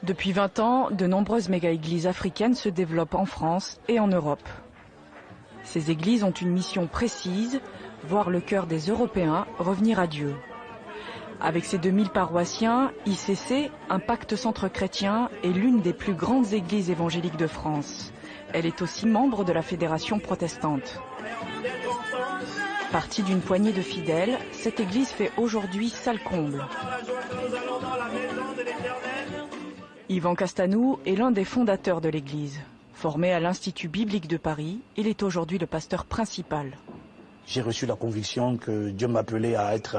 Depuis 20 ans, de nombreuses méga-églises africaines se développent en France et en Europe. Ces églises ont une mission précise, voir le cœur des Européens revenir à Dieu. Avec ses 2000 paroissiens, ICC, Impact Centre Chrétien, est l'une des plus grandes églises évangéliques de France. Elle est aussi membre de la Fédération protestante. Partie d'une poignée de fidèles, cette église fait aujourd'hui salle comble. Yvan Castanou est l'un des fondateurs de l'église. Formé à l'Institut biblique de Paris, il est aujourd'hui le pasteur principal. J'ai reçu la conviction que Dieu m'appelait à être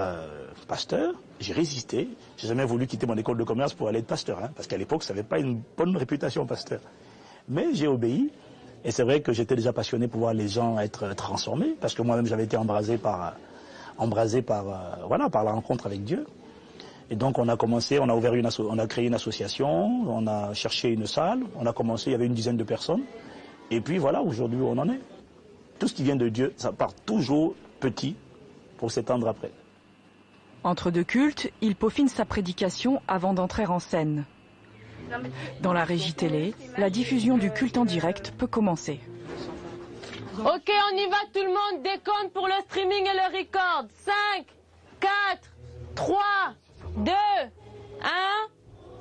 pasteur. J'ai résisté. J'ai jamais voulu quitter mon école de commerce pour aller être pasteur, parce qu'à l'époque, ça n'avait pas une bonne réputation, pasteur. Mais j'ai obéi. Et c'est vrai que j'étais déjà passionné pour voir les gens être transformés, parce que moi-même, j'avais été embrasé par la rencontre avec Dieu. Et donc, on a commencé, on a créé une association, on a cherché une salle, on a commencé, il y avait une dizaine de personnes. Et puis voilà, aujourd'hui, on en est. Tout ce qui vient de Dieu, ça part toujours petit pour s'étendre après. Entre deux cultes, il peaufine sa prédication avant d'entrer en scène. Dans la régie télé, la diffusion du culte en direct peut commencer. Ok, on y va tout le monde, décompte pour le streaming et le record. 5, 4, 3, 2, 1,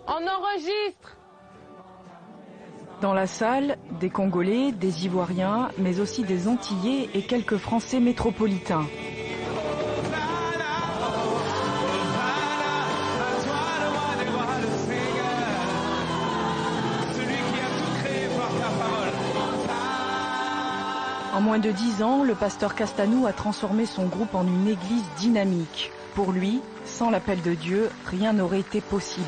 on enregistre. Dans la salle, des Congolais, des Ivoiriens, mais aussi des Antillais et quelques Français métropolitains. En moins de 10 ans, le pasteur Castanou a transformé son groupe en une église dynamique. Pour lui, sans l'appel de Dieu, rien n'aurait été possible.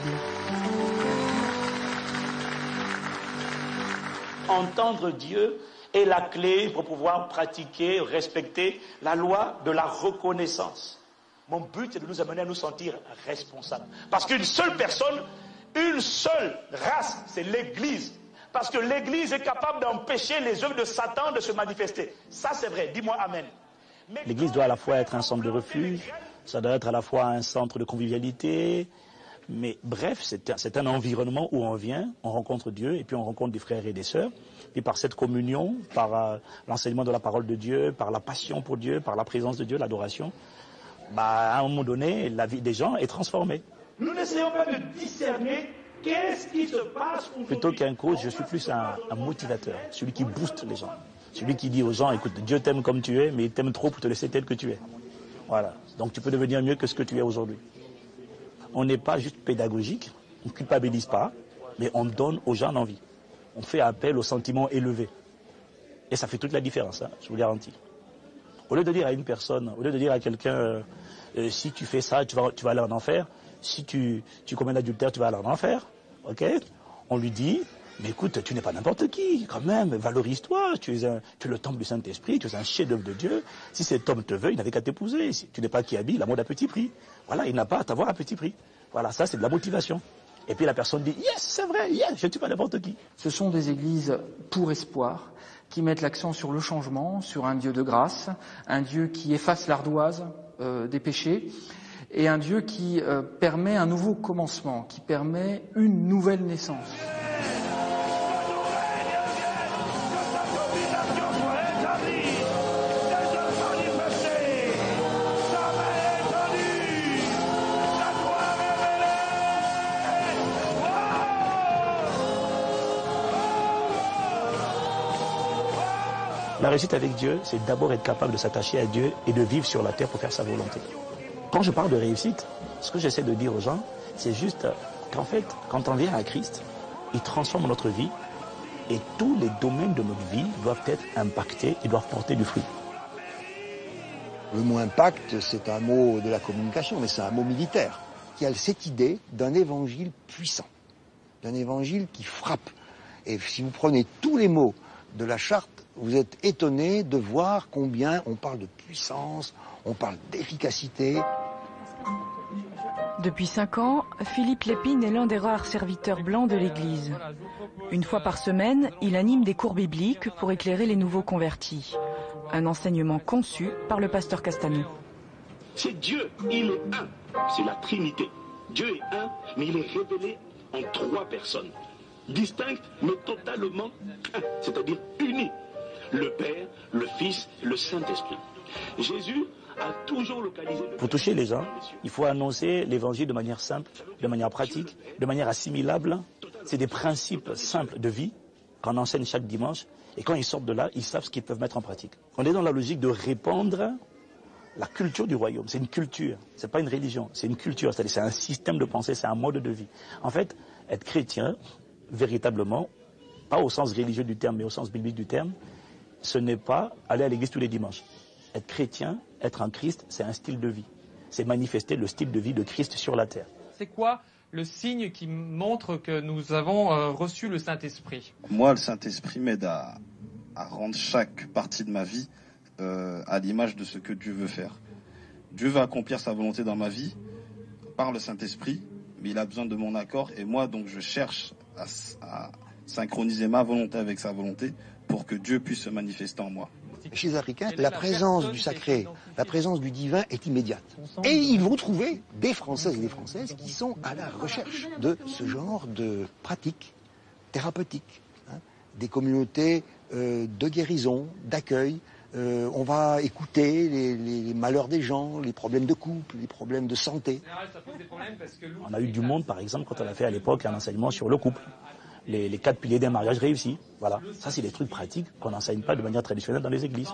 Entendre Dieu est la clé pour pouvoir pratiquer, respecter la loi de la reconnaissance. Mon but, c'est de nous amener à nous sentir responsables. Parce qu'une seule personne, une seule race, c'est l'Église. Parce que l'Église est capable d'empêcher les œuvres de Satan de se manifester. Ça, c'est vrai. Dis-moi Amen. L'Église doit à la fois être un centre de refuge, ça doit être à la fois un centre de convivialité. Mais bref, c'est un environnement où on vient, on rencontre Dieu, et puis on rencontre des frères et des sœurs. Et par cette communion, par l'enseignement de la parole de Dieu, par la passion pour Dieu, par la présence de Dieu, l'adoration, à un moment donné, la vie des gens est transformée. Nous n'essayons pas de discerner qu'est-ce qui se passe. Plutôt qu'un coach, je suis plus un motivateur, celui qui booste les gens. Celui qui dit aux gens, écoute, Dieu t'aime comme tu es, mais il t'aime trop pour te laisser tel que tu es. Voilà. Donc tu peux devenir mieux que ce que tu es aujourd'hui. On n'est pas juste pédagogique, on ne culpabilise pas, mais on donne aux gens l'envie. On fait appel aux sentiments élevés. Et ça fait toute la différence, je vous garantis. Au lieu de dire à une personne, au lieu de dire à quelqu'un, si tu fais ça, tu vas aller en enfer, si tu commets l'adultère, tu vas aller en enfer, ok? On lui dit, mais écoute, tu n'es pas n'importe qui, quand même, valorise-toi, tu es le temple du Saint-Esprit, tu es un chef-d'œuvre de Dieu. Si cet homme te veut, il n'avait qu'à t'épouser. Si tu n'es pas qui habille, l'amour à petit prix. Voilà, il n'a pas à t'avoir à petit prix. Voilà, ça c'est de la motivation. Et puis la personne dit, yes, c'est vrai, yes, je ne tue pas n'importe qui. Ce sont des églises pour espoir, qui mettent l'accent sur le changement, sur un Dieu de grâce, un Dieu qui efface l'ardoise des péchés, et un Dieu qui permet un nouveau commencement, qui permet une nouvelle naissance. La réussite avec Dieu, c'est d'abord être capable de s'attacher à Dieu et de vivre sur la terre pour faire sa volonté. Quand je parle de réussite, ce que j'essaie de dire aux gens, c'est juste qu'en fait, quand on vient à Christ, il transforme notre vie et tous les domaines de notre vie doivent être impactés et doivent porter du fruit. Le mot impact, c'est un mot de la communication, mais c'est un mot militaire, qui a cette idée d'un évangile puissant, d'un évangile qui frappe. Et si vous prenez tous les mots de la charte, vous êtes étonné de voir combien on parle de puissance, on parle d'efficacité. Depuis 5 ans, Philippe Lépine est l'un des rares serviteurs blancs de l'Église. Une fois par semaine, il anime des cours bibliques pour éclairer les nouveaux convertis. Un enseignement conçu par le pasteur Castanou. C'est Dieu, il est un. C'est la Trinité. Dieu est un, mais il est révélé en 3 personnes, distinctes mais totalement, c'est-à-dire unies. Le Père, le Fils, le Saint-Esprit. Jésus a toujours localisé... Pour toucher les gens, il faut annoncer l'évangile de manière simple, de manière pratique, de manière assimilable. C'est des principes simples de vie qu'on enseigne chaque dimanche. Et quand ils sortent de là, ils savent ce qu'ils peuvent mettre en pratique. On est dans la logique de répandre la culture du royaume. C'est une culture, c'est pas une religion, c'est une culture. C'est-à-dire c'est un système de pensée, c'est un mode de vie. En fait, être chrétien, véritablement, pas au sens religieux du terme, mais au sens biblique du terme, ce n'est pas aller à l'église tous les dimanches. Être chrétien, être en Christ, c'est un style de vie. C'est manifester le style de vie de Christ sur la terre. C'est quoi le signe qui montre que nous avons reçu le Saint-Esprit? Moi, le Saint-Esprit m'aide à rendre chaque partie de ma vie à l'image de ce que Dieu veut faire. Dieu veut accomplir sa volonté dans ma vie par le Saint-Esprit, mais il a besoin de mon accord. Et moi, donc, je cherche à synchroniser ma volonté avec sa volonté pour que Dieu puisse se manifester en moi. Chez les Africains, la présence du sacré, la présence du divin est immédiate. Et ils vont trouver des Françaises et des Françaises qui sont à la recherche de ce genre de pratiques thérapeutiques, hein, des communautés de guérison, d'accueil. On va écouter les malheurs des gens, les problèmes de couple, les problèmes de santé. On a eu du monde, par exemple, quand on a fait à l'époque un enseignement sur le couple. Les 4 piliers d'un mariage réussi. Voilà. Ça, c'est des trucs pratiques qu'on n'enseigne pas de manière traditionnelle dans les églises.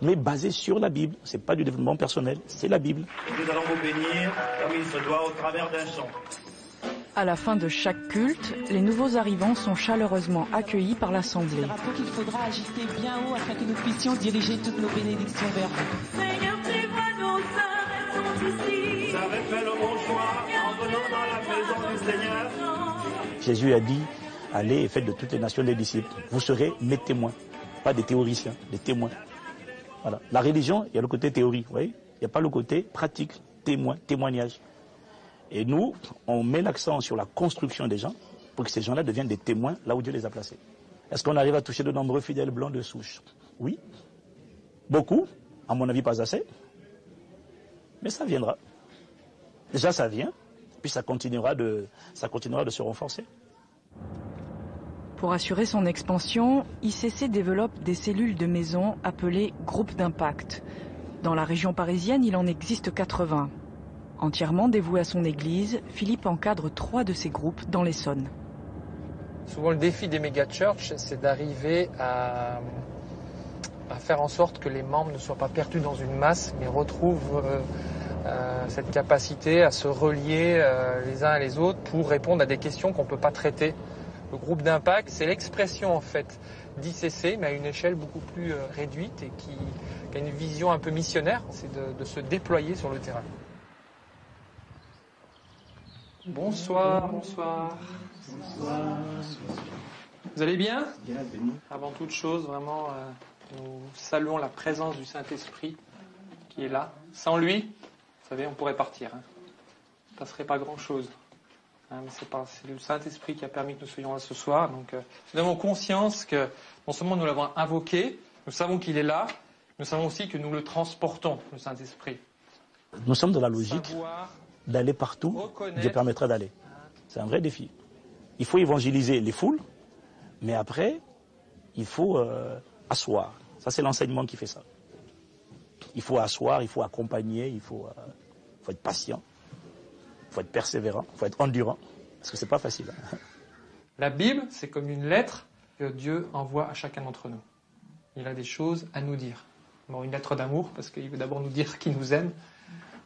Mais basés sur la Bible. C'est pas du développement personnel, c'est la Bible. Nous allons vous bénir comme il se doit au travers d'un chant. À la fin de chaque culte, les nouveaux arrivants sont chaleureusement accueillis par l'Assemblée. Je rappelle qu'il faudra agiter bien haut afin que nous puissions diriger toutes nos bénédictions vers vous. Seigneur, tu vois nos âmes sont ici. Vous avez fait le bon choix en venant dans la maison du Seigneur. Jésus a dit, allez et faites de toutes les nations des disciples. Vous serez mes témoins, pas des théoriciens, des témoins. Voilà. La religion, il y a le côté théorie, vous voyez. Il n'y a pas le côté pratique, témoin, témoignage. Et nous, on met l'accent sur la construction des gens pour que ces gens-là deviennent des témoins là où Dieu les a placés. Est-ce qu'on arrive à toucher de nombreux fidèles blancs de souche? Oui. Beaucoup, à mon avis pas assez. Mais ça viendra. Déjà ça vient, puis ça continuera de se renforcer. Pour assurer son expansion, ICC développe des cellules de maison appelées groupes d'impact. Dans la région parisienne, il en existe 80. Entièrement dévoué à son église, Philippe encadre 3 de ces groupes dans l'Essonne. Souvent, le défi des méga-churches, c'est d'arriver à faire en sorte que les membres ne soient pas perdus dans une masse, mais retrouvent cette capacité à se relier les uns à les autres pour répondre à des questions qu'on ne peut pas traiter. Le groupe d'impact, c'est l'expression en fait d'ICC, mais à une échelle beaucoup plus réduite et qui a une vision un peu missionnaire, c'est de se déployer sur le terrain. Bonsoir, bonsoir. Bonsoir. Vous allez bien? Bien, béni. Avant toute chose, vraiment, nous saluons la présence du Saint-Esprit qui est là. Sans lui, vous savez, on pourrait partir. Hein. Ça ne serait pas grand-chose. Hein, mais c'est le Saint-Esprit qui a permis que nous soyons là ce soir. Donc, nous avons conscience que non seulement nous l'avons invoqué, nous savons qu'il est là, nous savons aussi que nous le transportons, le Saint-Esprit. Nous sommes dans la logique d'aller partout, Dieu permettra d'aller. C'est un vrai défi. Il faut évangéliser les foules, mais après, il faut asseoir. Ça, c'est l'enseignement qui fait ça. Il faut asseoir, il faut accompagner, il faut être patient, il faut être persévérant, il faut être endurant, parce que c'est pas facile. La Bible, c'est comme une lettre que Dieu envoie à chacun d'entre nous. Il a des choses à nous dire. Bon, une lettre d'amour, parce qu'il veut d'abord nous dire qu'il nous aime.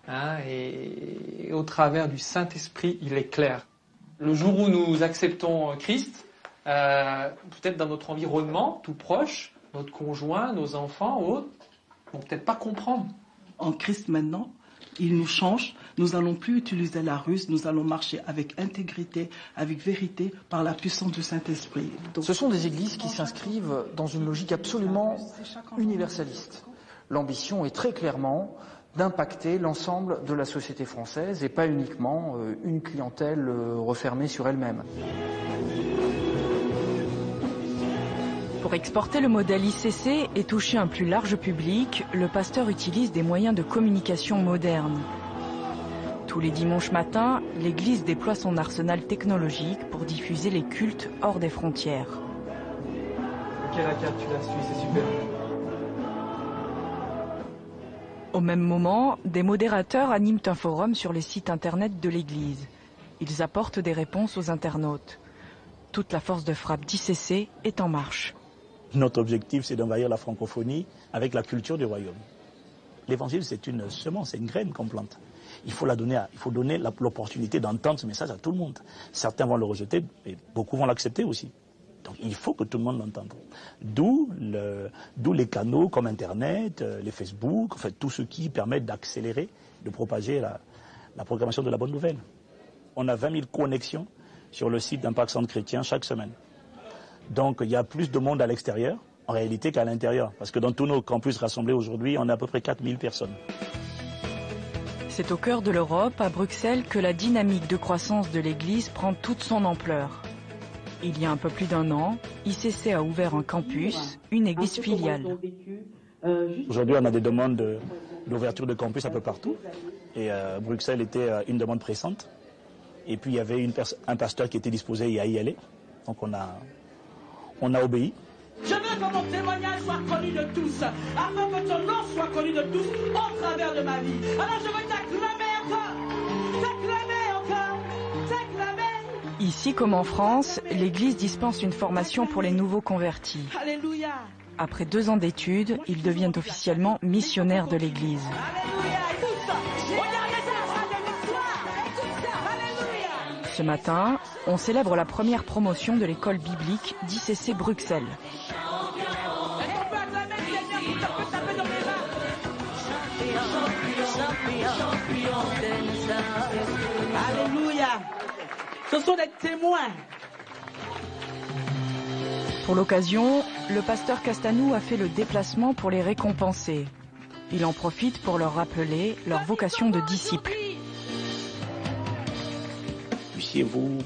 Hein, et au travers du Saint-Esprit, il est clair. Le jour où nous acceptons Christ, peut-être dans notre environnement tout proche, notre conjoint, nos enfants, autres, vont peut-être pas comprendre. En Christ maintenant, il nous change. Nous n'allons plus utiliser la ruse, nous allons marcher avec intégrité, avec vérité, par la puissance du Saint-Esprit. Donc, ce sont des églises qui s'inscrivent dans une logique absolument universaliste. L'ambition est très clairement d'impacter l'ensemble de la société française et pas uniquement une clientèle refermée sur elle-même. Pour exporter le modèle ICC et toucher un plus large public, le pasteur utilise des moyens de communication modernes. Tous les dimanches matins, l'église déploie son arsenal technologique pour diffuser les cultes hors des frontières. Ok, la carte, tu la suis, c'est super. Au même moment, des modérateurs animent un forum sur les sites internet de l'église. Ils apportent des réponses aux internautes. Toute la force de frappe d'ICC est en marche. Notre objectif, c'est d'envahir la francophonie avec la culture du royaume. L'évangile, c'est une semence, c'est une graine qu'on plante. Il faut donner l'opportunité d'entendre ce message à tout le monde. Certains vont le rejeter, mais beaucoup vont l'accepter aussi. Donc il faut que tout le monde l'entende. D'où les canaux comme Internet, les Facebook, en fait, tout ce qui permet d'accélérer, de propager la proclamation de la bonne nouvelle. On a 20 000 connexions sur le site d'Impact Centre Chrétien chaque semaine. Donc il y a plus de monde à l'extérieur, en réalité, qu'à l'intérieur. Parce que dans tous nos campus rassemblés aujourd'hui, on a à peu près 4 000 personnes. C'est au cœur de l'Europe, à Bruxelles, que la dynamique de croissance de l'Église prend toute son ampleur. Il y a un peu plus d'un an, ICC a ouvert un campus, une église filiale. Aujourd'hui, on a des demandes d'ouverture de campus un peu partout. Et Bruxelles était une demande pressante. Et puis, il y avait un pasteur qui était disposé à y aller. Donc, on a obéi. Je veux que mon témoignage soit connu de tous, afin que ton nom soit connu de tous au travers de ma vie. Alors je veux t'acclamer encore. Ici comme en France, l'Église dispense une formation pour les nouveaux convertis. Alléluia. Après 2 ans d'études, ils deviennent officiellement missionnaires de l'Église. Ce matin, on célèbre la première promotion de l'école biblique d'ICC Bruxelles. Alléluia. Ce sont des témoins. Pour l'occasion, le pasteur Castanou a fait le déplacement pour les récompenser. Il en profite pour leur rappeler leur vocation de disciples. Puissiez-vous,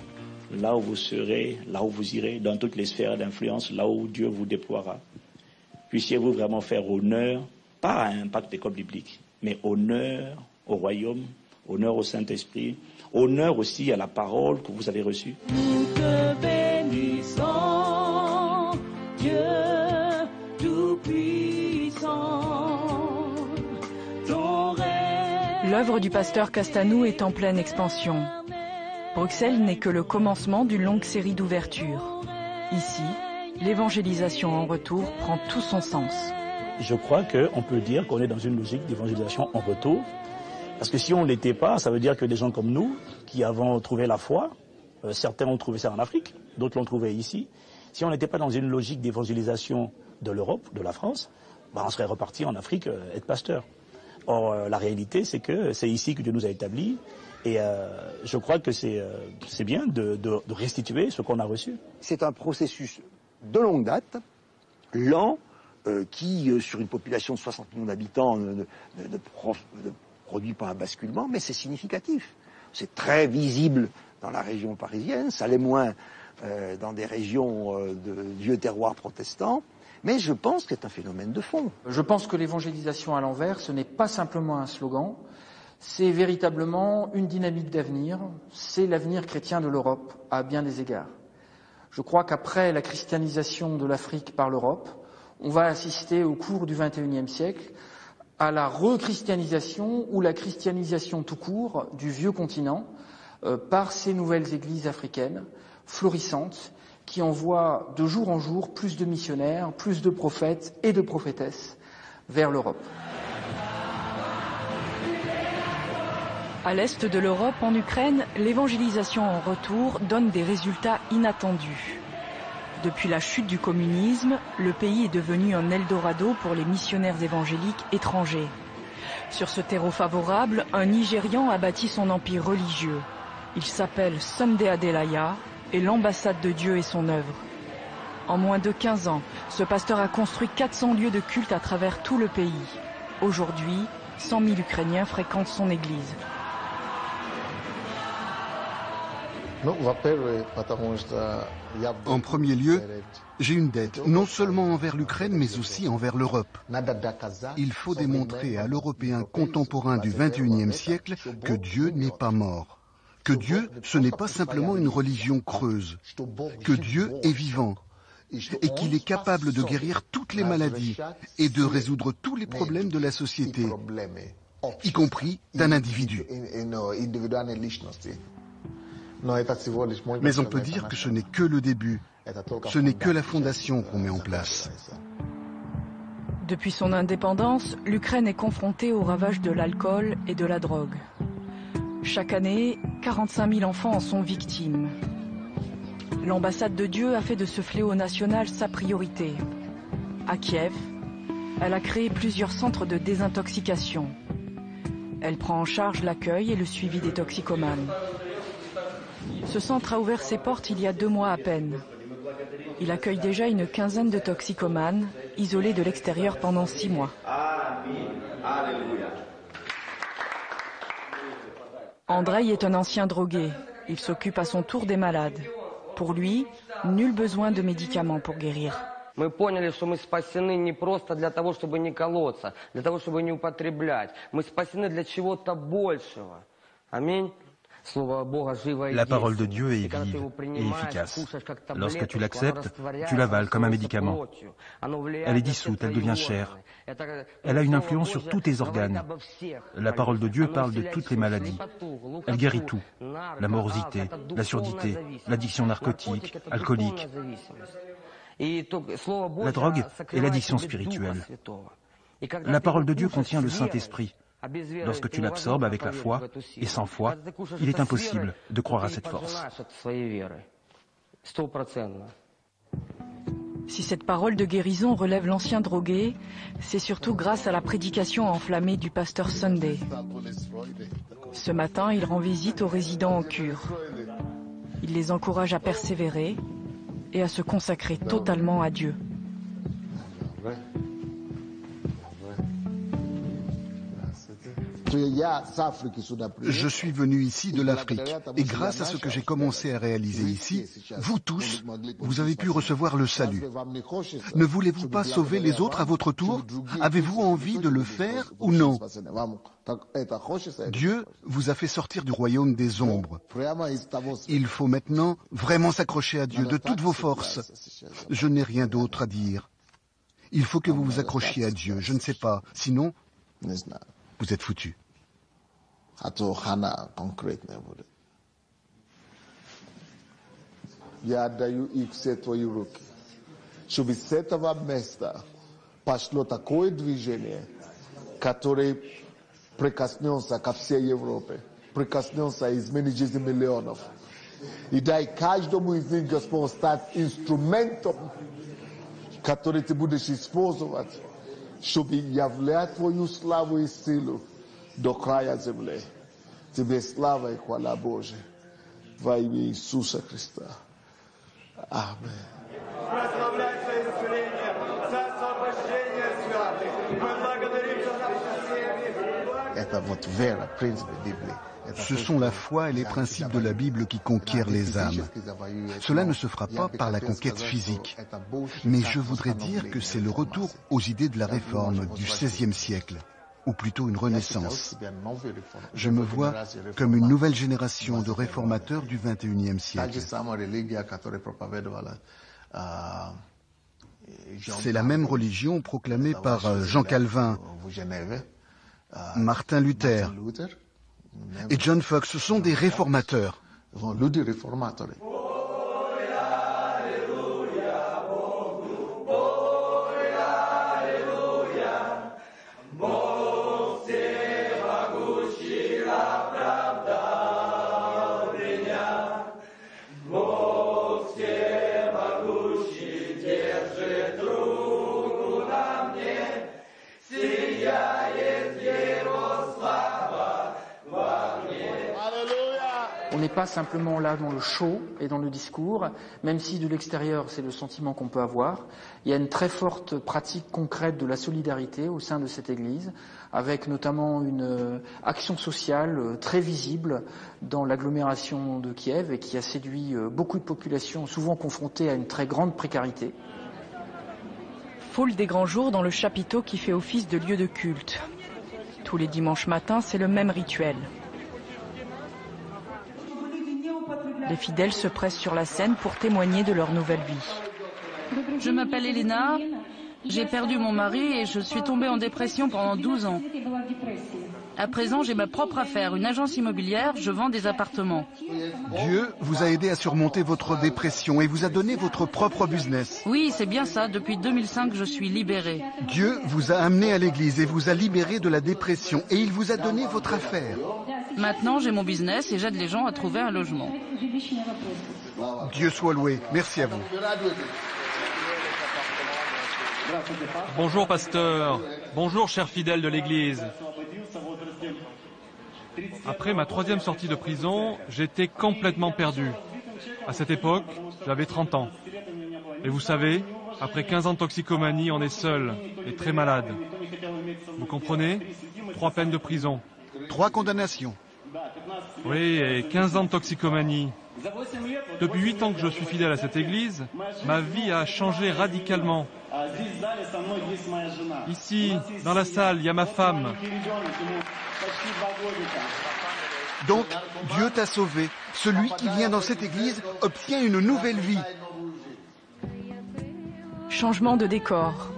là où vous serez, là où vous irez, dans toutes les sphères d'influence, là où Dieu vous déploiera, puissiez-vous vraiment faire honneur, pas à Impact École Biblique, mais honneur au royaume, honneur au Saint-Esprit, honneur aussi à la parole que vous avez reçue. Nous te bénissons, Dieu Tout-Puissant. L'œuvre du pasteur Castanou est en pleine expansion. Bruxelles n'est que le commencement d'une longue série d'ouvertures. Ici, l'évangélisation en retour prend tout son sens. Je crois qu'on peut dire qu'on est dans une logique d'évangélisation en retour. Parce que si on ne l'était pas, ça veut dire que des gens comme nous, qui avons trouvé la foi, certains ont trouvé ça en Afrique, d'autres l'ont trouvé ici. Si on n'était pas dans une logique d'évangélisation de l'Europe, de la France, on serait reparti en Afrique être pasteur. Or, la réalité, c'est que c'est ici que Dieu nous a établis. Et je crois que c'est bien de restituer ce qu'on a reçu. C'est un processus de longue date, lent, qui, sur une population de 60 millions d'habitants, ne produit pas un basculement, mais c'est significatif. C'est très visible dans la région parisienne, ça l'est moins dans des régions de vieux terroirs protestants, mais je pense que c'est un phénomène de fond. Je pense que l'évangélisation à l'envers, ce n'est pas simplement un slogan, c'est véritablement une dynamique d'avenir, c'est l'avenir chrétien de l'Europe à bien des égards. Je crois qu'après la christianisation de l'Afrique par l'Europe, on va assister au cours du XXIe siècle à la rechristianisation ou la christianisation tout court du vieux continent par ces nouvelles églises africaines florissantes qui envoient de jour en jour plus de missionnaires, plus de prophètes et de prophétesses vers l'Europe. À l'est de l'Europe, en Ukraine, l'évangélisation en retour donne des résultats inattendus. Depuis la chute du communisme, le pays est devenu un Eldorado pour les missionnaires évangéliques étrangers. Sur ce terreau favorable, un Nigérian a bâti son empire religieux. Il s'appelle Sunday Adelaya et l'ambassade de Dieu est son œuvre. En moins de 15 ans, ce pasteur a construit 400 lieux de culte à travers tout le pays. Aujourd'hui, 100 000 Ukrainiens fréquentent son église. En premier lieu, j'ai une dette, non seulement envers l'Ukraine, mais aussi envers l'Europe. Il faut démontrer à l'Européen contemporain du XXIe siècle que Dieu n'est pas mort. Que Dieu, ce n'est pas simplement une religion creuse. Que Dieu est vivant et qu'il est capable de guérir toutes les maladies et de résoudre tous les problèmes de la société, y compris d'un individu. Mais on peut dire que ce n'est que le début, ce n'est que la fondation qu'on met en place. Depuis son indépendance, l'Ukraine est confrontée aux ravages de l'alcool et de la drogue. Chaque année, 45 000 enfants en sont victimes. L'ambassade de Dieu a fait de ce fléau national sa priorité. À Kiev, elle a créé plusieurs centres de désintoxication. Elle prend en charge l'accueil et le suivi des toxicomanes. Ce centre a ouvert ses portes il y a 2 mois à peine. Il accueille déjà une quinzaine de toxicomanes, isolés de l'extérieur pendant 6 mois. Andrei est un ancien drogué. Il s'occupe à son tour des malades. Pour lui, nul besoin de médicaments pour guérir. Мы поняли, что мы спасены не просто для того, чтобы не колоться, для того, чтобы не употреблять. Мы спасены для чего-то большего. Аминь. La parole de Dieu est vive et efficace. Lorsque tu l'acceptes, tu l'avales comme un médicament. Elle est dissoute, elle devient chair. Elle a une influence sur tous tes organes. La parole de Dieu parle de toutes les maladies. Elle guérit tout. La morosité, la surdité, l'addiction narcotique, alcoolique. La drogue est l'addiction spirituelle. La parole de Dieu contient le Saint-Esprit. Lorsque tu l'absorbes avec la foi, et sans foi, il est impossible de croire à cette force. Si cette parole de guérison relève l'ancien drogué, c'est surtout grâce à la prédication enflammée du pasteur Sunday. Ce matin, il rend visite aux résidents en cure. Il les encourage à persévérer et à se consacrer totalement à Dieu. Je suis venu ici de l'Afrique et grâce à ce que j'ai commencé à réaliser ici, vous tous, vous avez pu recevoir le salut. Ne voulez-vous pas sauver les autres à votre tour? Avez-vous envie de le faire ou non? Dieu vous a fait sortir du royaume des ombres. Il faut maintenant vraiment s'accrocher à Dieu de toutes vos forces. Je n'ai rien d'autre à dire. Il faut que vous vous accrochiez à Dieu, je ne sais pas, sinon, vous êtes foutus. A to Hana konkretne bude. Ja daju ih sve tvoji ruke. Чтобы с этого места пошло такое движение, которое прикоснется ко всей Европе, прикоснется и изменит жизнь миллионов. И дай каждому из них, Господь, стать инструментом, который ты будешь использовать, чтобы являть твою славу и силу до края земли. Тебе слава и хвала Божия во имя Иисуса Христа. Аминь. Прославляй Твое исцеление, за освобождение святых. Мы благодарим за наши семьи. Это вот вера, принципы Библии. Ce sont la foi et les principes de la Bible qui conquièrent les âmes. Cela ne se fera pas par la conquête physique. Mais je voudrais dire que c'est le retour aux idées de la réforme du XVIe siècle, ou plutôt une renaissance. Je me vois comme une nouvelle génération de réformateurs du XXIe siècle. C'est la même religion proclamée par Jean Calvin, Martin Luther et John Fox. Ce sont des réformateurs. n'est pas simplement là dans le show et dans le discours, même si de l'extérieur c'est le sentiment qu'on peut avoir. Il y a une très forte pratique concrète de la solidarité au sein de cette Église, avec notamment une action sociale très visible dans l'agglomération de Kiev et qui a séduit beaucoup de populations souvent confrontées à une très grande précarité. Foule des grands jours dans le chapiteau qui fait office de lieu de culte. Tous les dimanches matins, c'est le même rituel. Les fidèles se pressent sur la scène pour témoigner de leur nouvelle vie. Je m'appelle Elena, j'ai perdu mon mari et je suis tombée en dépression pendant 12 ans. À présent, j'ai ma propre affaire, une agence immobilière, je vends des appartements. Dieu vous a aidé à surmonter votre dépression et vous a donné votre propre business. Oui, c'est bien ça, depuis 2005, je suis libérée. Dieu vous a amené à l'église et vous a libéré de la dépression et il vous a donné votre affaire. Maintenant, j'ai mon business et j'aide les gens à trouver un logement. Dieu soit loué. Merci à vous. Bonjour pasteur, bonjour chers fidèles de l'église. Après ma 3e sortie de prison, j'étais complètement perdu. À cette époque, j'avais 30 ans. Et vous savez, après 15 ans de toxicomanie, on est seul et très malade. Vous comprenez? 3 peines de prison. 3 condamnations. Oui, et 15 ans de toxicomanie. Depuis 8 ans que je suis fidèle à cette église, ma vie a changé radicalement. Ici, dans la salle, il y a ma femme. Donc, Dieu t'a sauvé. Celui qui vient dans cette église obtient une nouvelle vie. Changement de décor.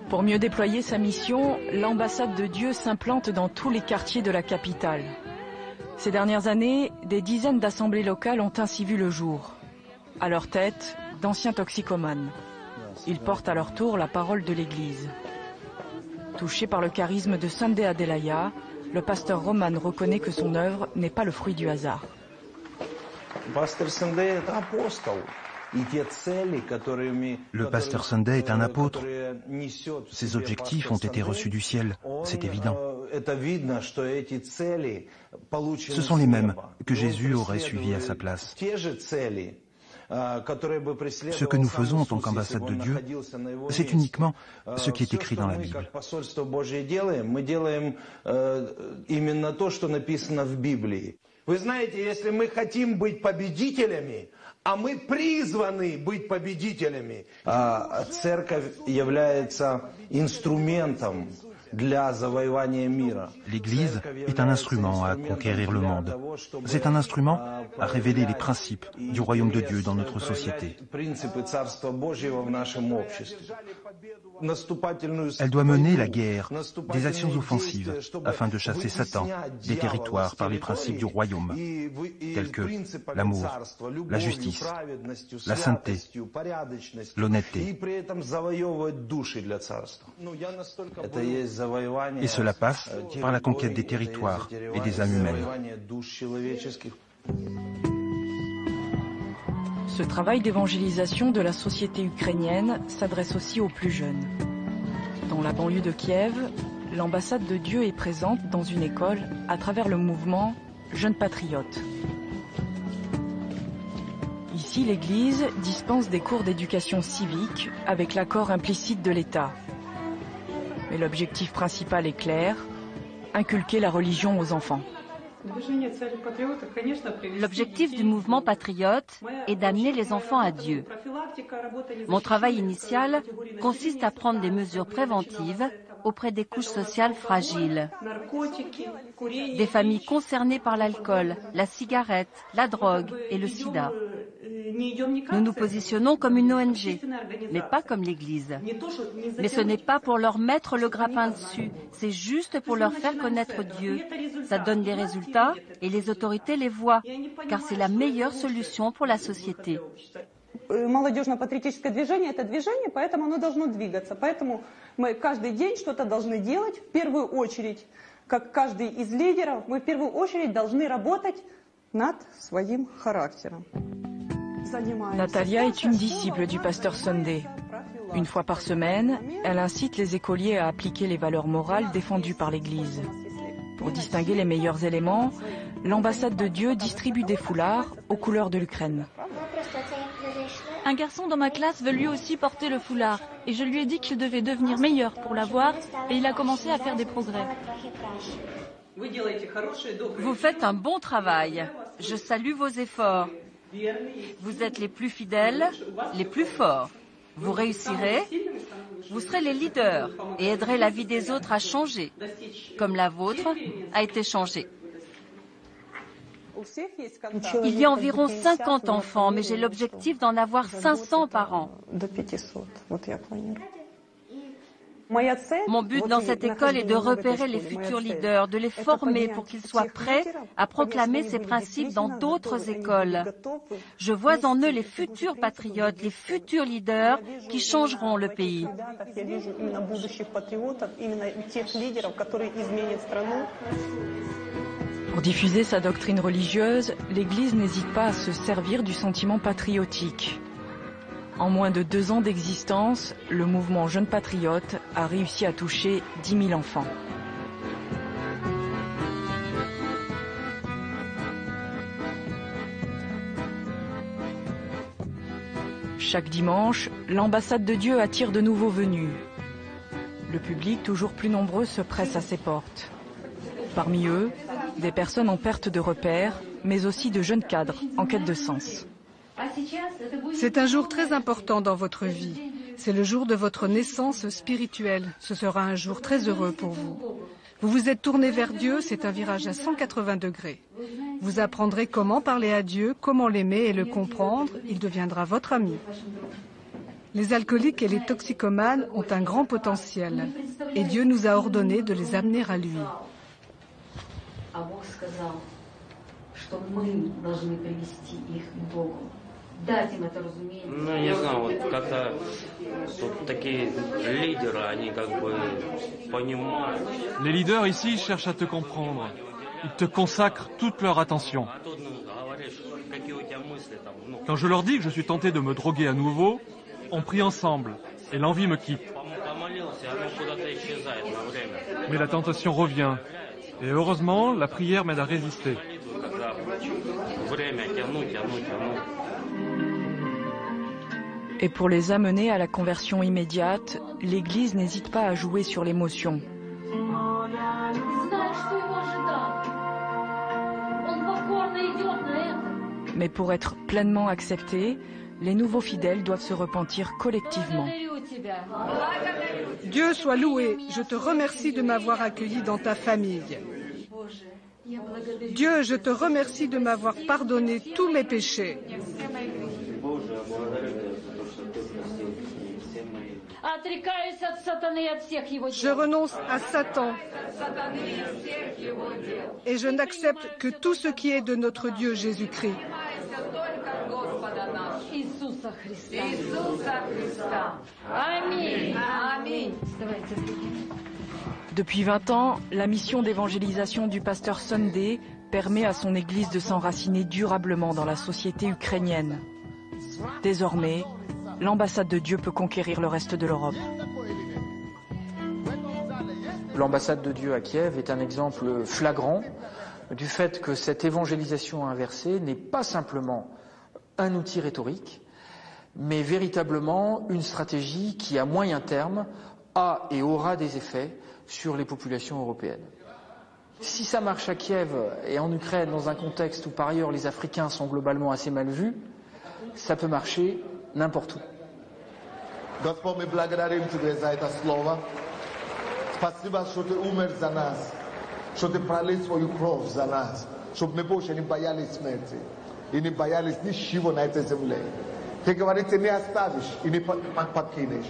Pour mieux déployer sa mission, l'ambassade de Dieu s'implante dans tous les quartiers de la capitale. Ces dernières années, des dizaines d'assemblées locales ont ainsi vu le jour. À leur tête, d'anciens toxicomanes. Ils portent à leur tour la parole de l'Église. Touché par le charisme de Sunday Adelaya, le pasteur Roman reconnaît que son œuvre n'est pas le fruit du hasard. Le pasteur Sunday est un apôtre. Ses objectifs ont été reçus du ciel, c'est évident. Ce sont les mêmes que Jésus aurait suivis à sa place. Ce que nous faisons en tant qu'ambassade de Dieu, c'est uniquement ce qui est écrit dans la Bible. Вы знаете, если мы хотим быть победителями, а мы призваны быть победителями, церковь является инструментом для завоевания мира. L'Église est un instrument à conquérir le monde. C'est un instrument à révéler les principes du royaume de Dieu dans notre société. Elle doit mener la guerre, des actions offensives, afin de chasser Satan des territoires par les principes du royaume, tels que l'amour, la justice, la sainteté, l'honnêteté. Et cela passe par la conquête des territoires et des âmes humaines. Ce travail d'évangélisation de la société ukrainienne s'adresse aussi aux plus jeunes. Dans la banlieue de Kiev, l'ambassade de Dieu est présente dans une école à travers le mouvement Jeunes Patriotes. Ici, l'Église dispense des cours d'éducation civique avec l'accord implicite de l'État. Mais l'objectif principal est clair, inculquer la religion aux enfants. L'objectif du mouvement patriote est d'amener les enfants à Dieu. Mon travail initial consiste à prendre des mesures préventives auprès des couches sociales fragiles, des familles concernées par l'alcool, la cigarette, la drogue et le sida. Nous nous positionnons comme une ONG, mais pas comme l'Église. Mais ce n'est pas pour leur mettre le grappin dessus, c'est juste pour leur faire connaître Dieu. Ça donne des résultats et les autorités les voient, car c'est la meilleure solution pour la société. Молодежно-патриотическое движение – это движение, поэтому оно должно двигаться. Поэтому мы каждый день что-то должны делать. В первую очередь, как каждый из лидеров, мы в первую очередь должны работать над своим характером. Natalia est une disciple du pasteur Sunday. Une fois par semaine, elle incite les écoliers à appliquer les valeurs morales défendues par l'Église. Pour distinguer les meilleurs éléments, l'ambassade de Dieu distribue des foulards aux couleurs de l'Ukraine. Un garçon dans ma classe veut lui aussi porter le foulard et je lui ai dit qu'il devait devenir meilleur pour l'avoir et il a commencé à faire des progrès. Vous faites un bon travail. Je salue vos efforts. Vous êtes les plus fidèles, les plus forts. Vous réussirez, vous serez les leaders et aiderez la vie des autres à changer, comme la vôtre a été changée. Il y a environ 50 enfants, mais j'ai l'objectif d'en avoir 500 par an. Mon but dans cette école est de repérer les futurs leaders, de les former pour qu'ils soient prêts à proclamer ces principes dans d'autres écoles. Je vois en eux les futurs patriotes, les futurs leaders qui changeront le pays. Pour diffuser sa doctrine religieuse, l'Église n'hésite pas à se servir du sentiment patriotique. En moins de 2 ans d'existence, le mouvement Jeunes Patriotes a réussi à toucher 10 000 enfants. Chaque dimanche, l'ambassade de Dieu attire de nouveaux venus. Le public, toujours plus nombreux, se presse à ses portes. Parmi eux, des personnes en perte de repères, mais aussi de jeunes cadres en quête de sens. C'est un jour très important dans votre vie. C'est le jour de votre naissance spirituelle. Ce sera un jour très heureux pour vous. Vous vous êtes tourné vers Dieu, c'est un virage à 180 degrés. Vous apprendrez comment parler à Dieu, comment l'aimer et le comprendre. Il deviendra votre ami. Les alcooliques et les toxicomanes ont un grand potentiel. Et Dieu nous a ordonné de les amener à lui. Les leaders ici cherchent à te comprendre. Ils te consacrent toute leur attention. Quand je leur dis que je suis tenté de me droguer à nouveau, on prie ensemble et l'envie me quitte. Mais la tentation revient. Et heureusement, la prière m'aide à résister. Et pour les amener à la conversion immédiate, l'Église n'hésite pas à jouer sur l'émotion. Mais pour être pleinement acceptés, les nouveaux fidèles doivent se repentir collectivement. Dieu soit loué, je te remercie de m'avoir accueilli dans ta famille. Dieu, je te remercie de m'avoir pardonné tous mes péchés. Je renonce à Satan et je n'accepte que tout ce qui est de notre Dieu Jésus-Christ. Depuis 20 ans, la mission d'évangélisation du pasteur Sunday permet à son Église de s'enraciner durablement dans la société ukrainienne. Désormais, l'ambassade de Dieu peut conquérir le reste de l'Europe. L'ambassade de Dieu à Kiev est un exemple flagrant du fait que cette évangélisation inversée n'est pas simplement un outil rhétorique, mais véritablement une stratégie qui, à moyen terme, a et aura des effets sur les populations européennes. Si ça marche à Kiev et en Ukraine, dans un contexte où par ailleurs les Africains sont globalement assez mal vus, ça peut marcher n'importe où. Господь, мы благодарим Тебя за это слово. Спасибо, что Ты умер за нас, что Ты пролил свою кровь за нас, чтобы мы больше не боялись смерти и не боялись ничего на этой земле. Ты говоришь, Ты не оставишь и не покинешь.